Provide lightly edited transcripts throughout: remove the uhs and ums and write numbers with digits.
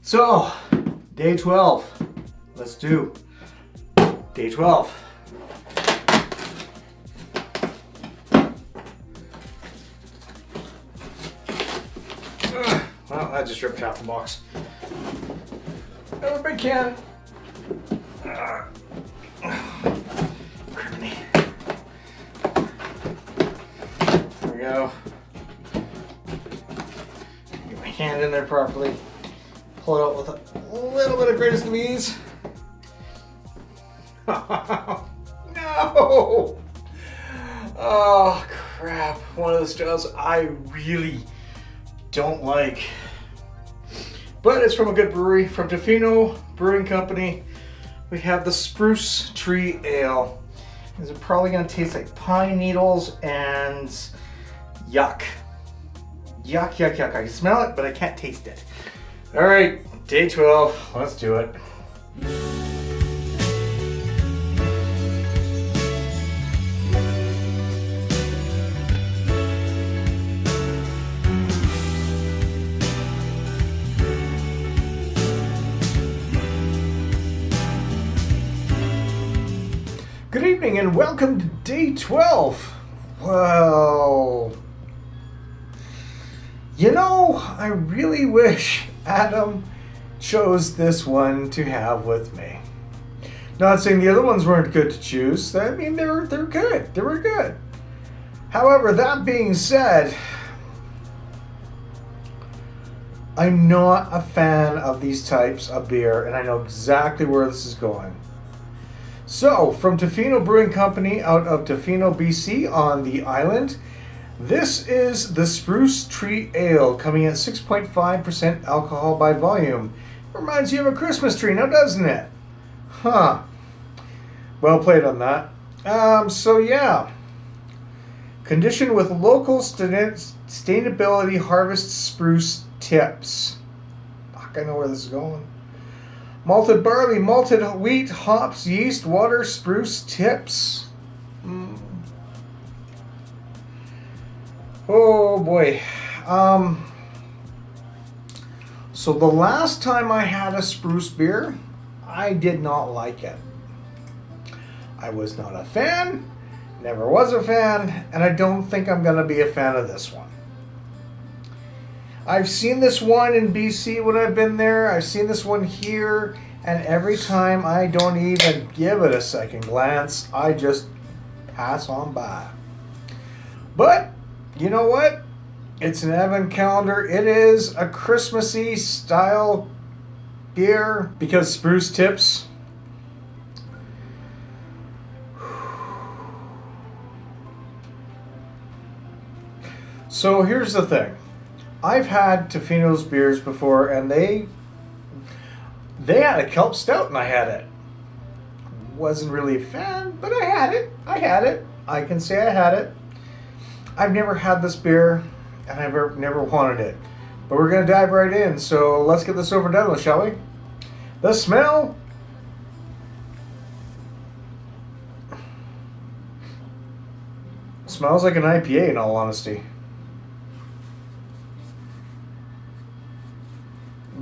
So, day 12. Let's do day 12. Well, I just ripped half the box. Oh, big can. Criminy. There we go. Get my hand in there properly. Pull it out with a little bit of greatest of ease. No! Oh, crap. One of the styles I really don't like. But it's from a good brewery, from Tofino Brewing Company. We have the Spruce Tree Ale. It's probably going to taste like pine needles and yuck. Yuck, yuck, yuck. I can smell it, but I can't taste it. All right, day 12. Let's do it. Good evening and welcome to day 12. Well, you know, I really wish Adam chose this one to have with me. Not saying the other ones weren't good to choose. I mean, they're good. They were good. However, that being said, I'm not a fan of these types of beer, and I know exactly where this is going. So, from Tofino Brewing Company out of Tofino, BC on the island, this is the Spruce Tree Ale, coming at 6.5% alcohol by volume. Reminds you of a Christmas tree, now doesn't it? Huh. Well played on that. So yeah. Conditioned with local sustainability harvest spruce tips. Fuck, I know where this is going. Malted barley, malted wheat, hops, yeast, water, spruce tips. Oh boy. So the last time I had a spruce beer, I did not like it. I was not a fan, never was a fan, and I don't think I'm going to be a fan of this one. I've seen this one in BC when I've been there. I've seen this one here, and every time I don't even give it a second glance. I just pass on by. But you know what? It's an advent calendar. It is a Christmassy style beer because spruce tips. So here's the thing. I've had Tofino's beers before, and they had a kelp stout, and I had it. Wasn't really a fan, but I had it. I can say I had it. I've never had this beer, and I've never wanted it. But we're going to dive right in, so let's get this over and done with, shall we? The smell. Smells like an IPA, in all honesty.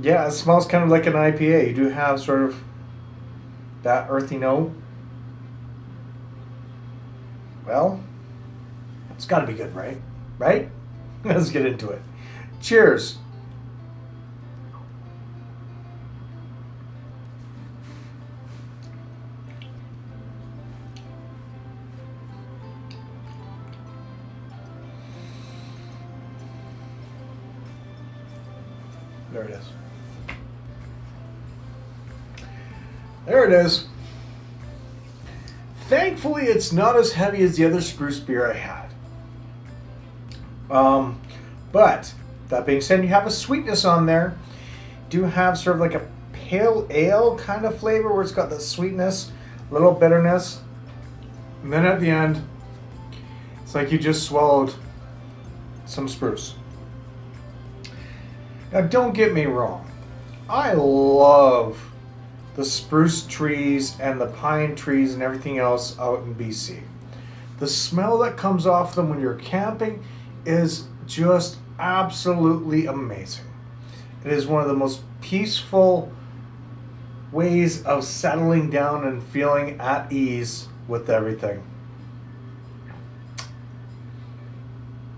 Yeah, it smells kind of like an IPA. You do have sort of that earthy note. Well, it's got to be good, right? Right? Let's get into it. Cheers. There it is. There it is. Thankfully, it's not as heavy as the other spruce beer I had. But that being said, you have a sweetness on there. You do have sort of like a pale ale kind of flavor where it's got the sweetness, a little bitterness. And then at the end, it's like you just swallowed some spruce. Now, don't get me wrong. I love the spruce trees and the pine trees and everything else out in BC. The smell that comes off them when you're camping is just absolutely amazing. It is one of the most peaceful ways of settling down and feeling at ease with everything.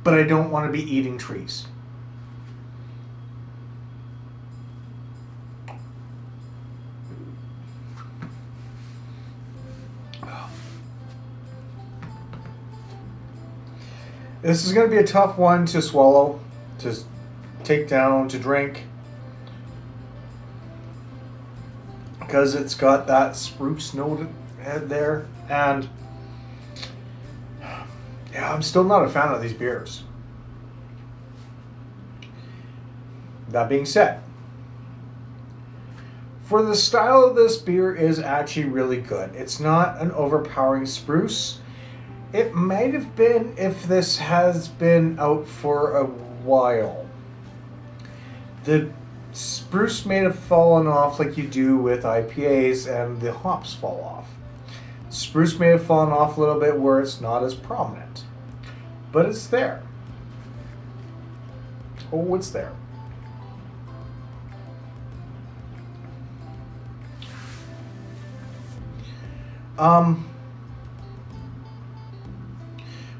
But I don't want to be eating trees. This is going to be a tough one to swallow, to take down, to drink. Because it's got that spruce note head there. And yeah, I'm still not a fan of these beers. That being said, for the style of this beer is actually really good. It's not an overpowering spruce. It might have been if this has been out for a while. The spruce may have fallen off like you do with IPAs and the hops fall off. Spruce may have fallen off a little bit where it's not as prominent. But it's there. Oh, it's there.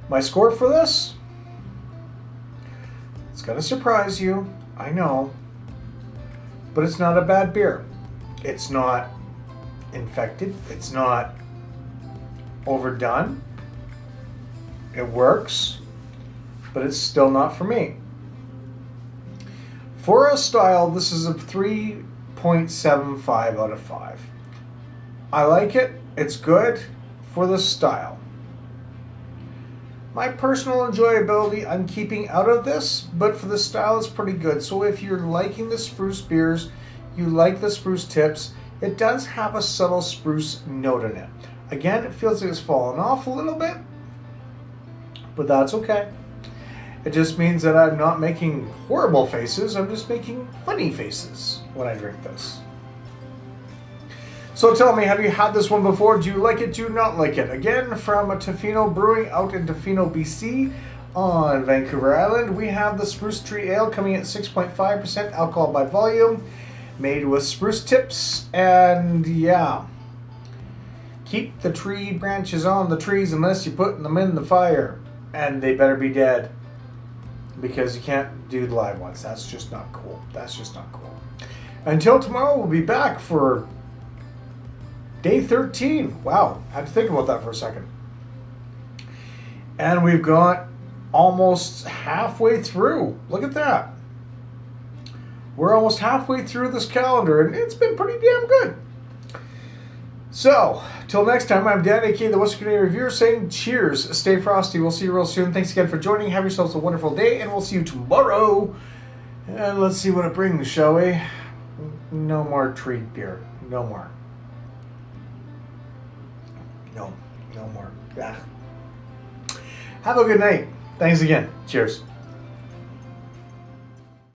My score for this, it's gonna surprise you, I know, but it's not a bad beer. It's not infected, it's not overdone. It works, but it's still not for me. For a style, this is a 3.75 out of 5. I like it, it's good for the style. My personal enjoyability I'm keeping out of this, but for the style it's pretty good. So if you're liking the spruce beers, you like the spruce tips, it does have a subtle spruce note in it. Again, it feels like it's fallen off a little bit, but that's okay. It just means that I'm not making horrible faces, I'm just making funny faces when I drink this. So tell me, have you had this one before? Do you like it? Do you not like it? Again, from Tofino Brewing out in Tofino, BC on Vancouver Island, we have the Spruce Tree Ale coming at 6.5% alcohol by volume, made with spruce tips, and yeah. Keep the tree branches on the trees unless you put them in the fire, and they better be dead, because you can't do the live ones. That's just not cool. That's just not cool. Until tomorrow, we'll be back for Day 13. Wow, I had to think about that for a second. And we've got almost halfway through. Look at that. We're almost halfway through this calendar, and it's been pretty damn good. So, till next time, I'm Dan, aka the Western Canadian Reviewer, saying cheers, stay frosty. We'll see you real soon. Thanks again for joining. Have yourselves a wonderful day, and we'll see you tomorrow. And let's see what it brings, shall we? No more treat beer. No more. No more. Yeah. Have a good night. Thanks again. Cheers.